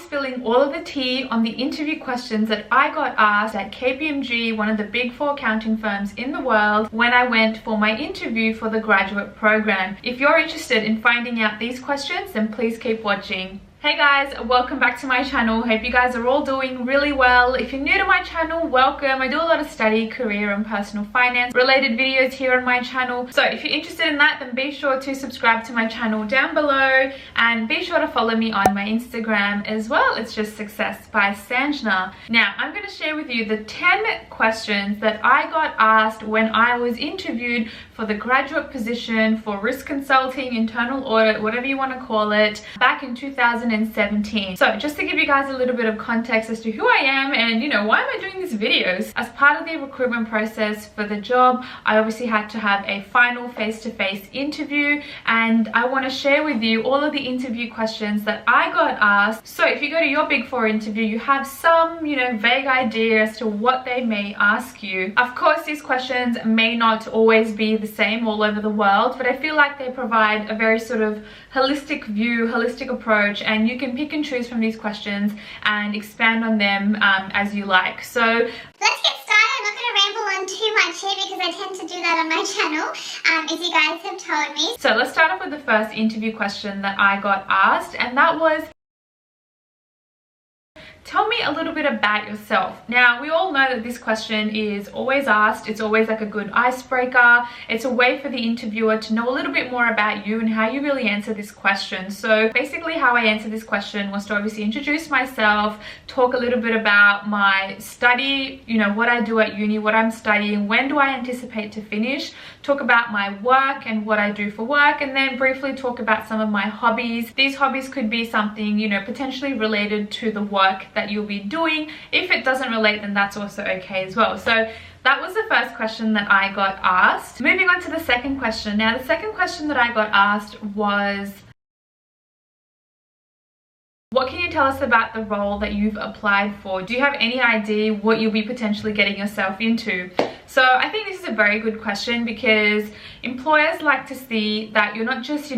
spilling all of the tea on the interview questions that I got asked at Kpmg, one of the big 4 accounting firms in the world, when I went for my interview for the graduate program. If you're interested in finding out these questions, then please keep watching. Hey guys, welcome back to my channel. Hope you guys are all doing really well. If you're new to my channel, welcome. I do a lot of study, career and personal finance related videos here on my channel. So if you're interested in that, then be sure to subscribe to my channel down below and be sure to follow me on my Instagram as well. It's just Success by Sanjna. Now, I'm going to share with you the 10 questions that I got asked when I was interviewed for the graduate position for risk consulting, internal audit, whatever you want to call it, back in 2017. So just to give you guys a little bit of context as to who I am and, why am I doing these videos? As part of the recruitment process for the job, I obviously had to have a final face-to-face interview, and I want to share with you all of the interview questions that I got asked. So if you go to your Big 4 interview, you have some, vague idea as to what they may ask you. Of course, these questions may not always be the same all over the world, but I feel like they provide a very sort of holistic view, holistic approach, and you can pick and choose from these questions and expand on them as you like. So let's get started. I'm not going to ramble on too much here because I tend to do that on my channel, as you guys have told me. So let's start off with the first interview question that I got asked, and that was, tell me a little bit about yourself. Now, we all know that this question is always asked. It's always like a good icebreaker. It's a way for the interviewer to know a little bit more about you and how you really answer this question. So basically how I answered this question was to obviously introduce myself, talk a little bit about my study, what I do at uni, what I'm studying, when do I anticipate to finish, talk about my work and what I do for work, and then briefly talk about some of my hobbies. These hobbies could be something, potentially related to the work that you'll be doing. If it doesn't relate, then that's also okay as well. So that was the first question that I got asked. Moving on to the second question. Now, the second question that I got asked was, what can you tell us about the role that you've applied for? Do you have any idea what you'll be potentially getting yourself into? So I think this is a very good question because employers like to see that you're not just,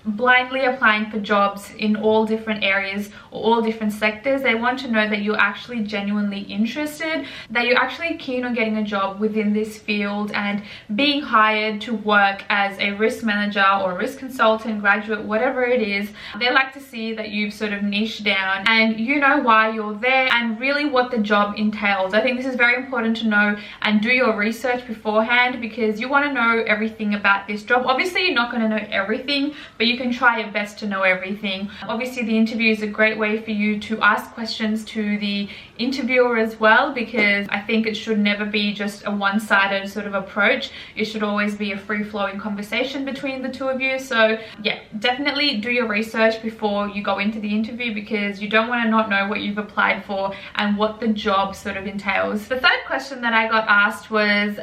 blindly applying for jobs in all different areas or all different sectors. They want to know that you're actually genuinely interested, that you're actually keen on getting a job within this field and being hired to work as a risk manager or a risk consultant, graduate, whatever it is. They like to see that you've sort of niched down and you know why you're there and really what the job entails. I think this is very important to know and do your research beforehand because you want to know everything about this job. Obviously, you're not going to know everything, but you can try your best to know everything. Obviously, the interview is a great way for you to ask questions to the interviewer as well, because I think it should never be just a one-sided sort of approach. It should always be a free-flowing conversation between the two of you. So yeah, definitely do your research before you go into the interview because you don't want to not know what you've applied for and what the job sort of entails. The third question that I got asked was,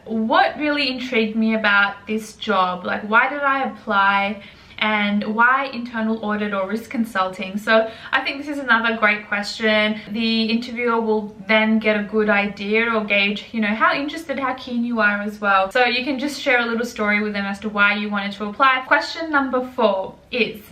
what really intrigued me about this job? Like, why did I apply and why internal audit or risk consulting? So I think this is another great question. The interviewer will then get a good idea or gauge, how interested, how keen you are as well. So you can just share a little story with them as to why you wanted to apply. Question number 4 is,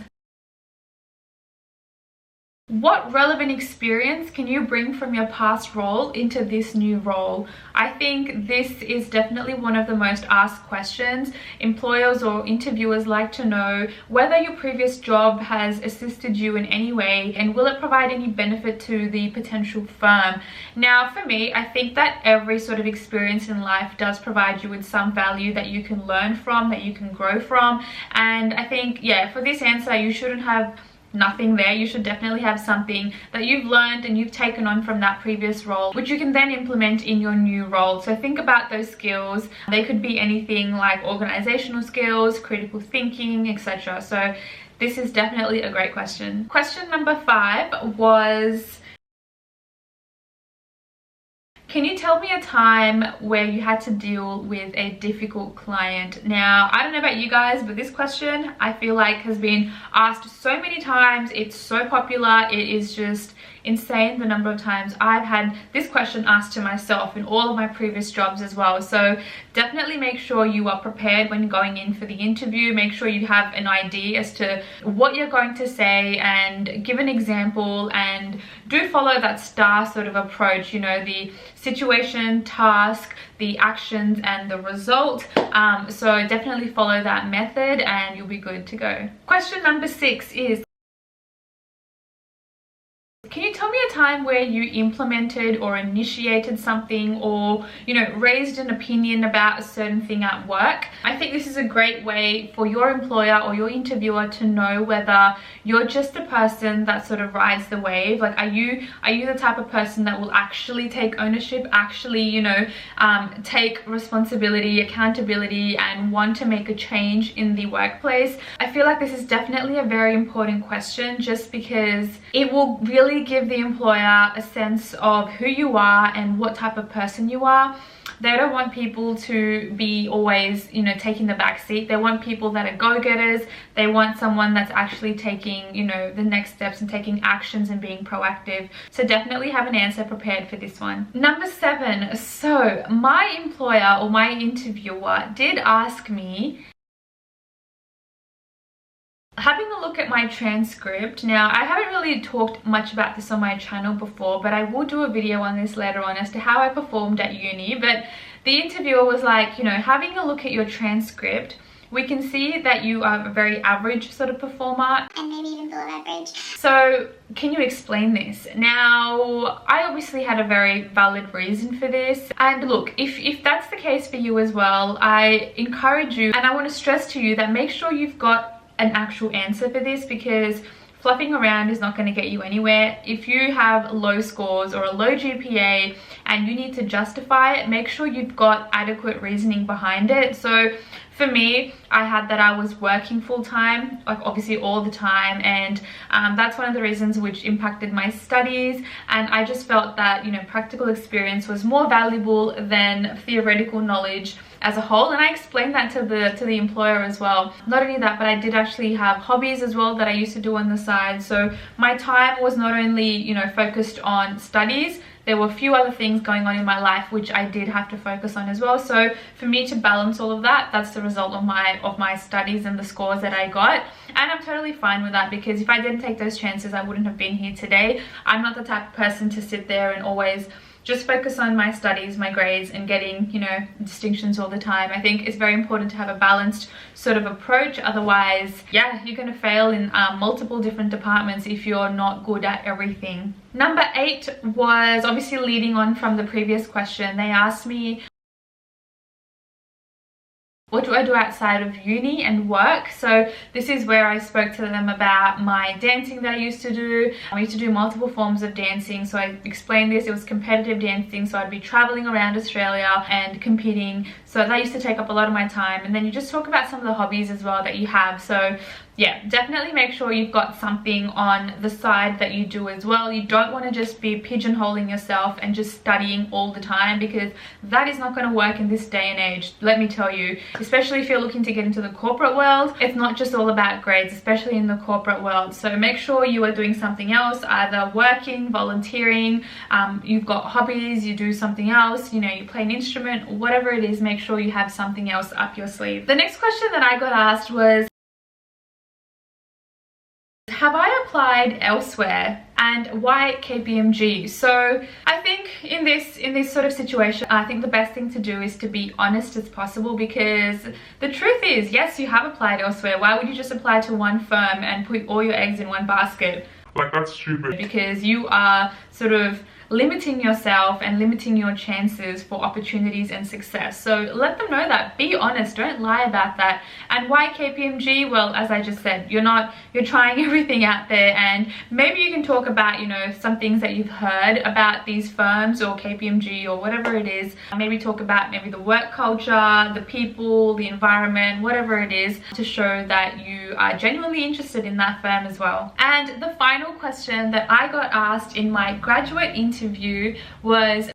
what relevant experience can you bring from your past role into this new role? I think this is definitely one of the most asked questions. Employers or interviewers like to know whether your previous job has assisted you in any way and will it provide any benefit to the potential firm. Now, for me, I think that every sort of experience in life does provide you with some value that you can learn from, that you can grow from. And I think, yeah, for this answer, you shouldn't have nothing there. You should definitely have something that you've learned and you've taken on from that previous role, which you can then implement in your new role. So think about those skills. They could be anything like organizational skills, critical thinking, etc. So this is definitely a great question. Question number 5 was, can you tell me a time where you had to deal with a difficult client? Now, I don't know about you guys, but this question I feel like has been asked so many times. It's so popular. It is just insane the number of times I've had this question asked to myself in all of my previous jobs as well. So definitely make sure you are prepared when going in for the interview. Make sure you have an idea as to what you're going to say and give an example, and do follow that STAR sort of approach, you know, the situation, task, the actions and the result. So definitely follow that method and you'll be good to go. Question number 6 is, can you tell me a time where you implemented or initiated something, or, you know, raised an opinion about a certain thing at work? I think this is a great way for your employer or your interviewer to know whether you're just a person that sort of rides the wave. Like, are you the type of person that will actually take ownership, actually, you know, take responsibility, accountability, and want to make a change in the workplace? I feel like this is definitely a very important question, just because it will really give the employer a sense of who you are and what type of person you are. They don't want people to be always, you know, taking the back seat. They want people that are go-getters. They want someone that's actually taking, you know, the next steps and taking actions and being proactive. So definitely have an answer prepared for this one. Number 7. So my employer or my interviewer did ask me, having a look at my transcript. Now, I haven't really talked much about this on my channel before, but I will do a video on this later on as to how I performed at uni. But the interviewer was like, you know, having a look at your transcript, we can see that you are a very average sort of performer. And maybe even below average. So can you explain this? Now, I obviously had a very valid reason for this. And look, if that's the case for you as well, I encourage you, and I want to stress to you that make sure you've got an actual answer for this, because fluffing around is not going to get you anywhere. If you have low scores or a low GPA and you need to justify it, make sure you've got adequate reasoning behind it. So for me, I had that I was working full-time, like obviously all the time, and that's one of the reasons which impacted my studies. And I just felt that, you know, practical experience was more valuable than theoretical knowledge as a whole, and I explained that to the employer as well. Not only that, but I did actually have hobbies as well that I used to do on the side. So my time was not only, you know, focused on studies, there were a few other things going on in my life which I did have to focus on as well. So for me to balance all of that, that's the result of my studies and the scores that I got. And I'm totally fine with that, because if I didn't take those chances, I wouldn't have been here today. I'm not the type of person to sit there and always just focus on my studies, my grades, and getting, you know, distinctions all the time. I think it's very important to have a balanced sort of approach. Otherwise, yeah, you're going to fail in multiple different departments if you're not good at everything. Number 8 was obviously leading on from the previous question. They asked me, what do I do outside of uni and work? So this is where I spoke to them about my dancing that I used to do. I used to do multiple forms of dancing. So I explained this. It was competitive dancing. So I'd be traveling around Australia and competing. So that used to take up a lot of my time. And then you just talk about some of the hobbies as well that you have. So yeah, definitely make sure you've got something on the side that you do as well. You don't want to just be pigeonholing yourself and just studying all the time, because that is not going to work in this day and age, let me tell you. Especially if you're looking to get into the corporate world, it's not just all about grades, especially in the corporate world. So make sure you are doing something else, either working, volunteering, you've got hobbies, you do something else, you know, you play an instrument, whatever it is, make sure you have something else up your sleeve. The next question that I got asked was, have I applied elsewhere, and why Kpmg? So I think in this sort of situation, I think the best thing to do is to be honest as possible, because the truth is, yes, you have applied elsewhere. Why would you just apply to one firm and put all your eggs in one basket? Like, that's stupid. Because you are sort of limiting yourself and limiting your chances for opportunities and success. So let them know that. Be honest, don't lie about that. And why Kpmg? Well, as I just said, you're trying everything out there, and maybe you can talk about, you know, some things that you've heard about these firms or Kpmg or whatever it is. Maybe talk about maybe the work culture, the people, the environment, whatever it is, to show that you are genuinely interested in that firm as well. And the final question that I got asked in my graduate interview was,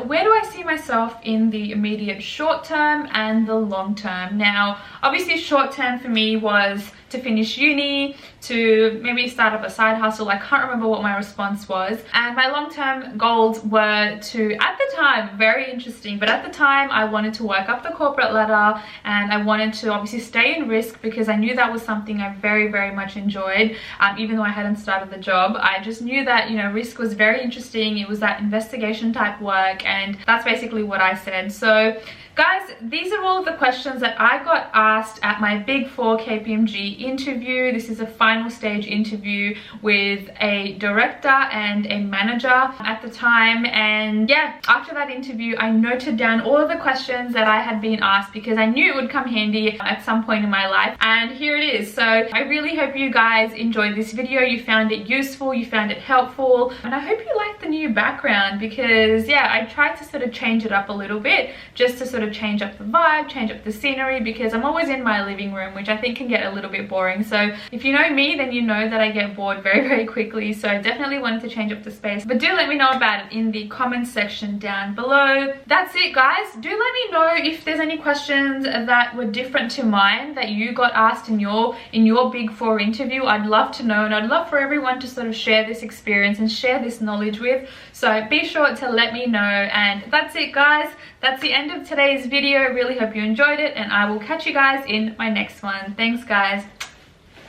where do I see myself in the immediate short term and the long term? Now, obviously short term for me was to finish uni, to maybe start up a side hustle. I can't remember what my response was. And my long-term goals were to, at the time, very interesting, but at the time I wanted to work up the corporate ladder, and I wanted to obviously stay in risk because I knew that was something I very, very much enjoyed. Even though I hadn't started the job, I just knew that, you know, risk was very interesting. It was that investigation type work, and that's basically what I said. So guys, these are all of the questions that I got asked at my Big 4 KPMG interview. This is a final stage interview with a director and a manager at the time. And yeah, after that interview, I noted down all of the questions that I had been asked because I knew it would come handy at some point in my life. And here it is. So I really hope you guys enjoyed this video. You found it useful, you found it helpful, and I hope you liked the new background because yeah, I tried to sort of change it up a little bit just to sort of change up the vibe, change up the scenery, because I'm always in my living room, which I think can get a little bit boring. So if you know me, then you know that I get bored very, very quickly. So I definitely wanted to change up the space, but do let me know about it in the comments section down below. That's it, guys. Do let me know if there's any questions that were different to mine that you got asked in your Big 4 interview. I'd love to know, and I'd love for everyone to sort of share this experience and share this knowledge with. So be sure to let me know. And that's it, guys. That's the end of today's video. Really hope you enjoyed it, and I will catch you guys in my next one. Thanks, guys.